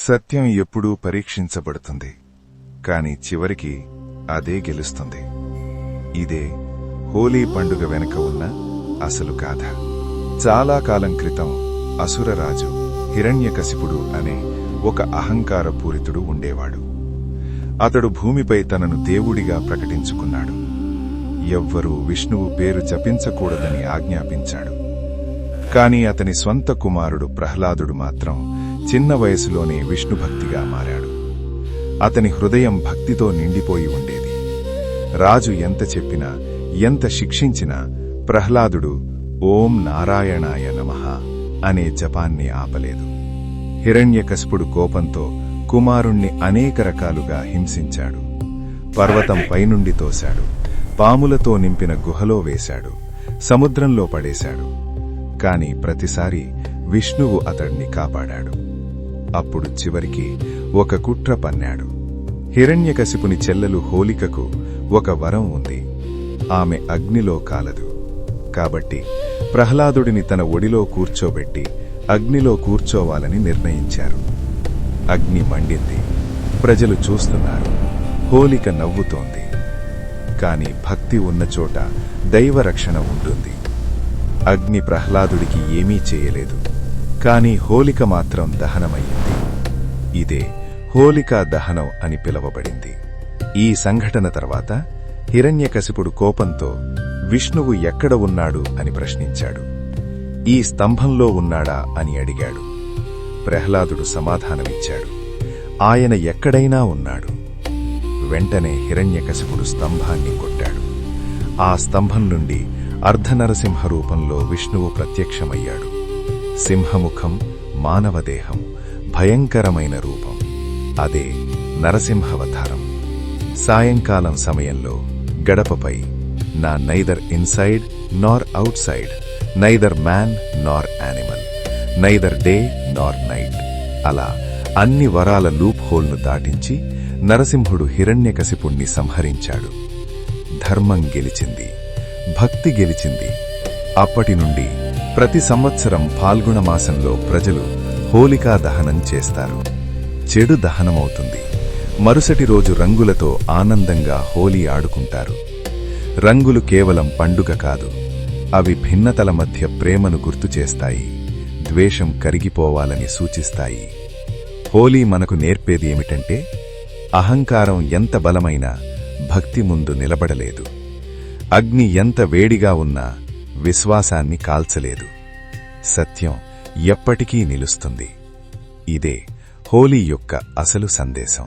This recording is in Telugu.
సత్యం ఎప్పుడూ పరీక్షించబడుతుంది, కాని చివరికి అదే గెలుస్తుంది. ఇదే హోలీ పండుగ వెనుక ఉన్న అసలు గాథ. చాలా కాలం క్రితం అసురరాజు హిరణ్యకశిపుడు అనే ఒక అహంకారపూరితుడు ఉండేవాడు. అతడు భూమిపై తనను దేవుడిగా ప్రకటించుకున్నాడు. ఎవ్వరూ విష్ణువు పేరు జపించకూడదని ఆజ్ఞాపించాడు. కాని అతని స్వంత కుమారుడు ప్రహ్లాదుడు మాత్రం చిన్న వయసులోనే విష్ణుభక్తిగా మారాడు. అతని హృదయం భక్తితో నిండిపోయి ఉండేది. రాజు ఎంత చెప్పినా, ఎంత శిక్షించినా ప్రహ్లాదుడు ఓం నారాయణాయ నమః అనే జపాన్ని ఆపలేదు. హిరణ్యకశిపుడు కోపంతో కుమారుణ్ణి అనేక రకాలుగా హింసించాడు. పర్వతం పైనుండి తోశాడు, పాములతో నింపిన గుహలో వేశాడు, సముద్రంలో పడేశాడు. కాని ప్రతిసారి విష్ణువు అతడ్ని కాపాడాడు. అప్పుడు చివరికి ఒక కుట్ర పన్నాడు. హిరణ్యకశిపుని చెల్లెలు హోలికకు ఒక వరం ఉంది. ఆమె అగ్నిలో కాలదు. కాబట్టి ప్రహ్లాదుడిని తన ఒడిలో కూర్చోబెట్టి అగ్నిలో కూర్చోవాలని నిర్ణయించారు. అగ్ని మండింది. ప్రజలు చూస్తున్నారు. హోలిక నవ్వుతోంది. కాని భక్తి ఉన్న చోట దైవరక్షణ ఉంటుంది. అగ్ని ప్రహ్లాదుడికి ఏమీ చేయలేదు. కాని హోలిక మాత్రం దహనమయ్యింది. ఇదే హోలికా దహనం అని పిలువబడింది. ఈ సంఘటన తర్వాత హిరణ్యకశిపుడు కోపంతో విష్ణువు ఎక్కడ ఉన్నాడు అని ప్రశ్నించాడు. ఈ స్తంభంలో ఉన్నాడా అని అడిగాడు. ప్రహ్లాదుడు సమాధానమిచ్చాడు, ఆయన ఎక్కడైనా ఉన్నాడు. వెంటనే హిరణ్యకశిపుడు స్తంభాన్ని కొట్టాడు. ఆ స్తంభం నుండి అర్ధనరసింహ రూపంలో విష్ణువు ప్రత్యక్షమయ్యాడు. సింహముఖం, మానవదేహం, భయంకరమైన రూపం. అదే నరసింహావతారం. సాయంకాలం సమయంలో గడపపై నా నైదర్ ఇన్సైడ్ నార్ అవుట్ సైడ్, నైదర్ మ్యాన్ నార్ యానిమల్, నైదర్ డే నార్ నైట్, అలా అన్ని వరాల లూప్ హోల్ను దాటించి నరసింహుడు హిరణ్యకశిపుణ్ణి సంహరించాడు. ధర్మం గెలిచింది, భక్తి గెలిచింది. అప్పటి నుండి ప్రతి సంవత్సరం ఫాల్గుణ మాసంలో ప్రజలు హోలికా దహనం చేస్తారు. చెడు దహనమవుతుంది. మరుసటి రోజు రంగులతో ఆనందంగా హోలీ ఆడుకుంటారు. రంగులు కేవలం పండుగ కాదు, అవి భిన్నతల మధ్య ప్రేమను గుర్తుచేస్తాయి, ద్వేషం కరిగిపోవాలని సూచిస్తాయి. హోలీ మనకు నేర్పేది ఏమిటంటే, అహంకారం ఎంత బలమైనా భక్తి ముందు నిలబడలేదు. అగ్ని ఎంత వేడిగా ఉన్నా విశ్వాసాన్ని కాల్చలేదు. సత్యం ఎప్పటికీ నిలుస్తుంది. ఇదే హోలీ యొక్క అసలు సందేశం.